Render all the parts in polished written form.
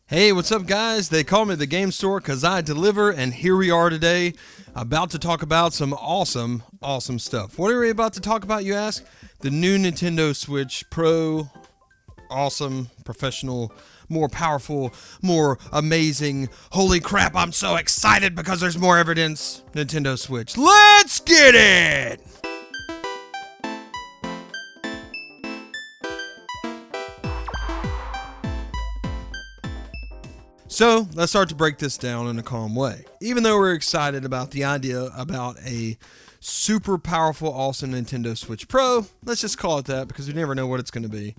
Hey, what's up, guys? They call me the Gamestork because I deliver, and here we are today, about to talk about some awesome stuff. What are we about to talk about, you ask? The new Nintendo Switch Pro. Awesome, professional, more powerful, more amazing. Holy crap, I'm so excited because there's more evidence. Nintendo Switch. Let's get it! So let's start to break this down in a calm way. Even though we're excited about the idea about a super powerful, awesome Nintendo Switch Pro, let's just call it that because we never know what it's going to be.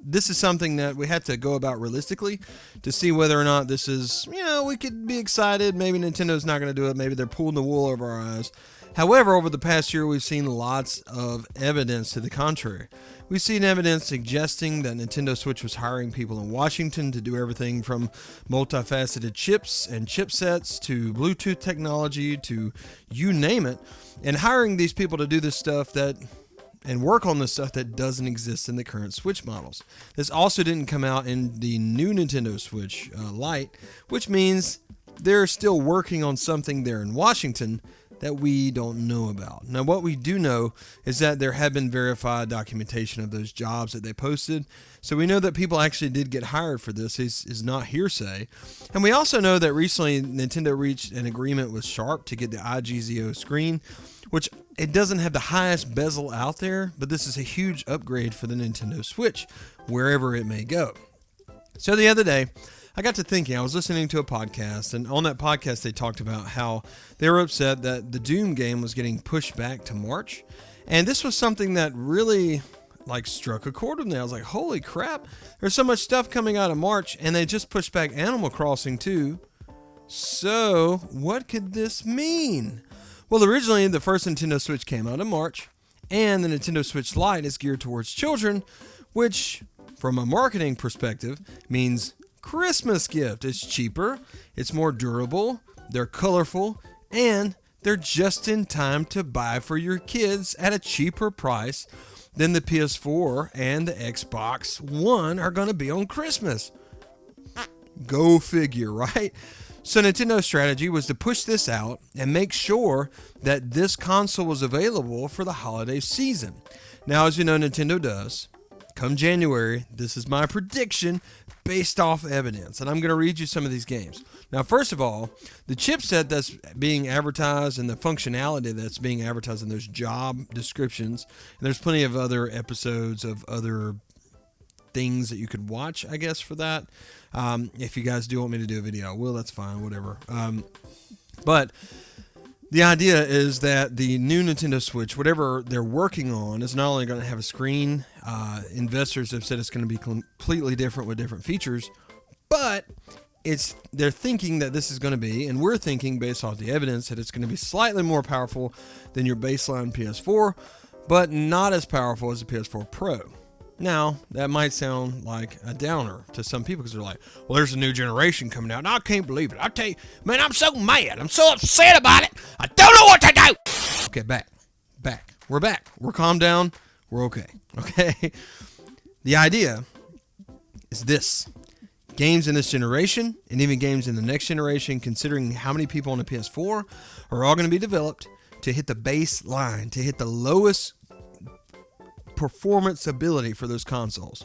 This is something that we had to go about realistically to see whether or not this is, we could be excited. Maybe Nintendo's not going to do it. Maybe they're pulling the wool over our eyes. However, over the past year, we've seen lots of evidence to the contrary. We've seen evidence suggesting that Nintendo Switch was hiring people in Washington to do everything from multifaceted chips and chipsets to Bluetooth technology to you name it, and hiring these people to do this stuff and work on the stuff that doesn't exist in the current Switch models. This also didn't come out in the new Nintendo Switch Lite, which means they're still working on something there in Washington that we don't know about. Now, what we do know is that there have been verified documentation of those jobs that they posted. So we know that people actually did get hired for this. Is not hearsay. And we also know that recently Nintendo reached an agreement with Sharp to get the IGZO screen, which it doesn't have the highest bezel out there, but this is a huge upgrade for the Nintendo Switch, wherever it may go. So the other day, I got to thinking, I was listening to a podcast, and on that podcast they talked about how they were upset that the Doom game was getting pushed back to March. And this was something that really struck a chord with me. I was like, holy crap, there's so much stuff coming out of March, and they just pushed back Animal Crossing too. So what could this mean? Well, originally the first Nintendo Switch came out in March, and the Nintendo Switch Lite is geared towards children, which from a marketing perspective means Christmas gift. It's cheaper, it's more durable, they're colorful, and they're just in time to buy for your kids at a cheaper price than the PS4 and the Xbox One are going to be on Christmas. Go figure, right? So Nintendo's strategy was to push this out and make sure that this console was available for the holiday season. Now, as you know, Nintendo does. Come January, this is my prediction based off evidence, and I'm going to read you some of these games. Now, first of all, the chipset that's being advertised and the functionality that's being advertised in those job descriptions, and there's plenty of other episodes of other things that you could watch, I guess, for that. If you guys do want me to do a video, I will. That's fine, whatever. But the idea is that the new Nintendo Switch, whatever they're working on, is not only going to have a screen. Investors have said it's going to be completely different with different features, but they're thinking that this is going to be, and we're thinking based off the evidence, that it's going to be slightly more powerful than your baseline PS4, but not as powerful as the PS4 Pro. Now, that might sound like a downer to some people because they're like, well, there's a new generation coming out, and I can't believe it. I tell you, man, I'm so mad. I'm so upset about it. I don't know what to do. Okay, back. We're back. We're calmed down. We're okay. Okay? The idea is this. Games in this generation, and even games in the next generation, considering how many people on the PS4, are all going to be developed to hit the baseline, to hit the lowest performance ability for those consoles.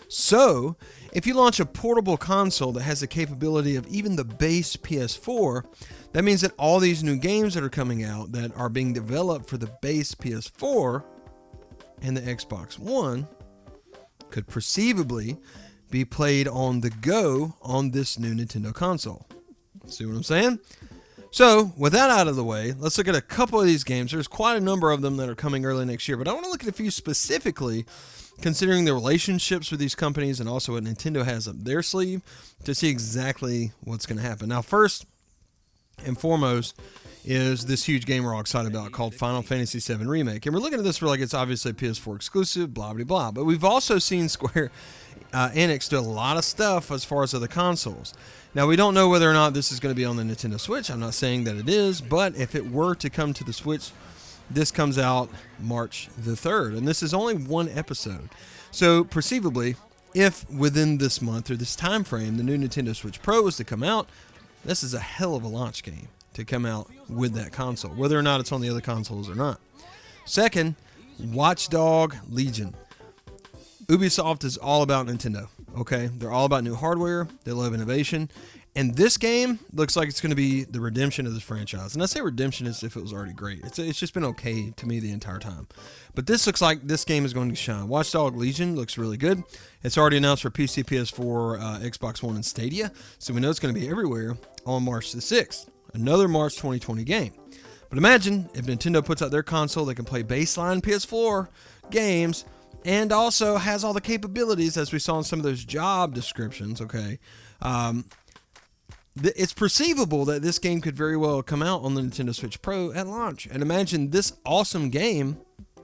So, if you launch a portable console that has the capability of even the base PS4, that means that all these new games that are coming out that are being developed for the base PS4 and the Xbox One could perceivably be played on the go on this new Nintendo console. See what I'm saying? So, with that out of the way, let's look at a couple of these games. There's quite a number of them that are coming early next year, but I want to look at a few specifically, considering the relationships with these companies and also what Nintendo has up their sleeve to see exactly what's going to happen. Now, first and foremost is this huge game we're all excited about called Final Fantasy VII Remake. And we're looking at this for like it's obviously a PS4 exclusive, blah, blah, blah. But we've also seen Square Enix do a lot of stuff as far as other consoles. Now, we don't know whether or not this is going to be on the Nintendo Switch. I'm not saying that it is, but if it were to come to the Switch, this comes out March the 3rd. And this is only one episode. So, perceivably, if within this month or this time frame the new Nintendo Switch Pro was to come out, this is a hell of a launch game to come out with that console, whether or not it's on the other consoles or not. Second, Watch Dogs Legion. Ubisoft is all about Nintendo, okay? They're all about new hardware. They love innovation. And this game looks like it's going to be the redemption of this franchise. And I say redemption as if it was already great. It's just been okay to me the entire time. But this looks like this game is going to shine. Watch Dogs Legion looks really good. It's already announced for PC, PS4, Xbox One, and Stadia. So we know it's going to be everywhere on March the 6th. Another March 2020 game. But imagine if Nintendo puts out their console that can play baseline PS4 games and also has all the capabilities as we saw in some of those job descriptions, okay? It's perceivable that this game could very well come out on the Nintendo Switch Pro at launch. And imagine this awesome game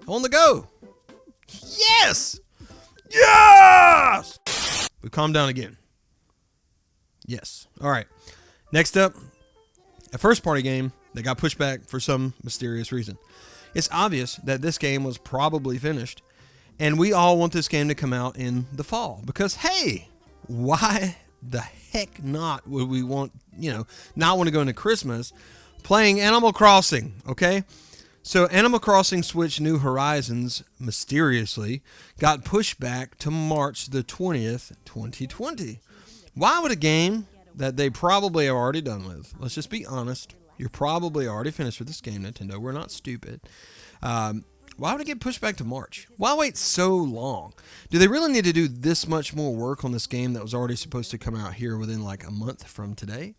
on the go. Yes! Yes! But calm down again. Yes. All right. Next up, a first-party game that got pushed back for some mysterious reason. It's obvious that this game was probably finished, and we all want this game to come out in the fall because, hey, why the heck not would we want, not want to go into Christmas playing Animal Crossing, okay? So Animal Crossing Switch New Horizons mysteriously got pushed back to March the 20th, 2020. Why would a game that they probably are already done with, let's just be honest, you're probably already finished with this game, Nintendo, we're not stupid. Why would it get pushed back to March? Why wait so long? Do they really need to do this much more work on this game that was already supposed to come out here within like a month from today?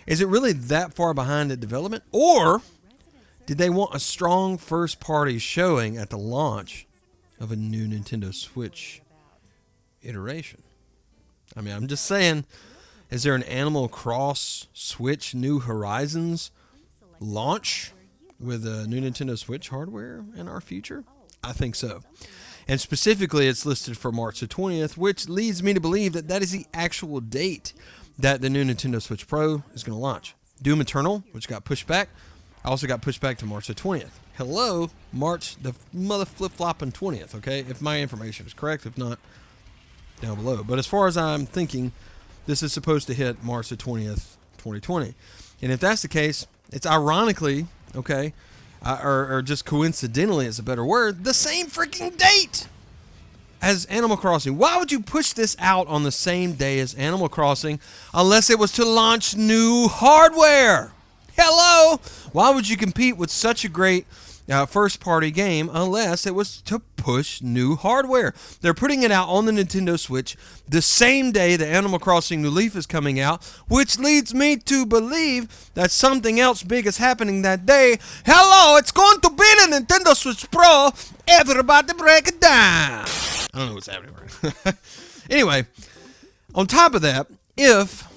Is it really that far behind in development? Or did they want a strong first-party showing at the launch of a new Nintendo Switch iteration? I mean, I'm just saying, is there an Animal Cross Switch New Horizons launch with a new Nintendo Switch hardware in our future? I think so. And specifically, it's listed for March the 20th, which leads me to believe that that is the actual date that the new Nintendo Switch Pro is going to launch. Doom Eternal, which got pushed back, also got pushed back to March the 20th. Hello, March the mother flip-flopping 20th, okay? If my information is correct, if not, down below. But as far as I'm thinking, this is supposed to hit March the 20th, 2020. And if that's the case, it's ironically, okay, or just coincidentally is a better word, the same freaking date as Animal Crossing. Why would you push this out on the same day as Animal Crossing unless it was to launch new hardware? Hello? Why would you compete with such a great first-party game unless it was to push new hardware? They're putting it out on the Nintendo Switch the same day the Animal Crossing New Leaf is coming out, which leads me to believe that something else big is happening that day. Hello, it's going to be the Nintendo Switch Pro. Everybody break it down. I don't know what's happening right. Anyway, on top of that, if,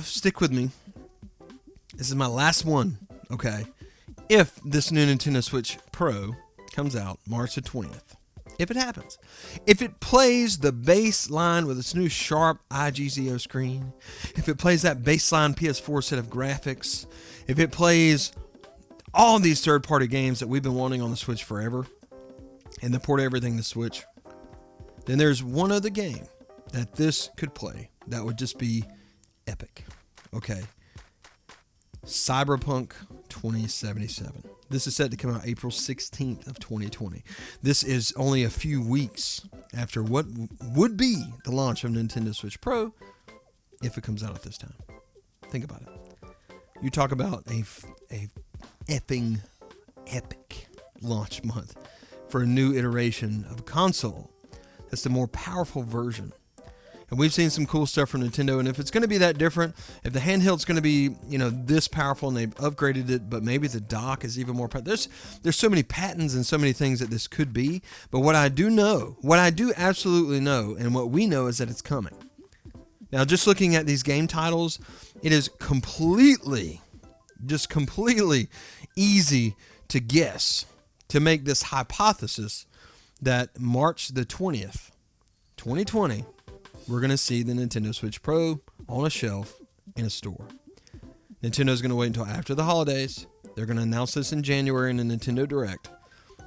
stick with me, this is my last one, okay? If this new Nintendo Switch Pro comes out March the 20th, if it happens, if it plays the baseline with its new sharp IGZO screen, if it plays that baseline PS4 set of graphics, if it plays all these third-party games that we've been wanting on the Switch forever, and they port everything to Switch, then there's one other game that this could play that would just be epic, okay? Cyberpunk 2077. This is set to come out April 16th of 2020. This is only a few weeks after what would be the launch of Nintendo Switch Pro if it comes out at this time. Think about it. You talk about a effing epic launch month for a new iteration of a console that's the more powerful version. And we've seen some cool stuff from Nintendo, and if it's going to be that different, if the handheld's going to be, this powerful and they've upgraded it, but maybe the dock is even more powerful. There's so many patents and so many things that this could be, but what I do absolutely know, and what we know is that it's coming. Now, just looking at these game titles, it is completely easy to guess, to make this hypothesis that March the 20th, 2020, we're going to see the Nintendo Switch Pro on a shelf in a store. Nintendo's going to wait until after the holidays. They're going to announce this in January in the Nintendo Direct.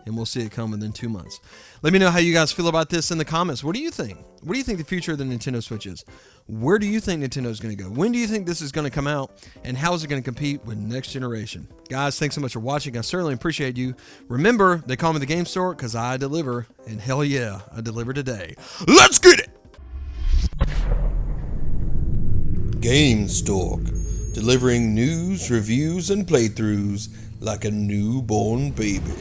and we'll see it come within 2 months. Let me know how you guys feel about this in the comments. What do you think? What do you think the future of the Nintendo Switch is? Where do you think Nintendo is going to go? When do you think this is going to come out? And how is it going to compete with next generation? Guys, thanks so much for watching. I certainly appreciate you. Remember, they call me the Gamestork because I deliver. And hell yeah, I deliver today. Let's get it! Gamestork, delivering news, reviews, and playthroughs like a newborn baby.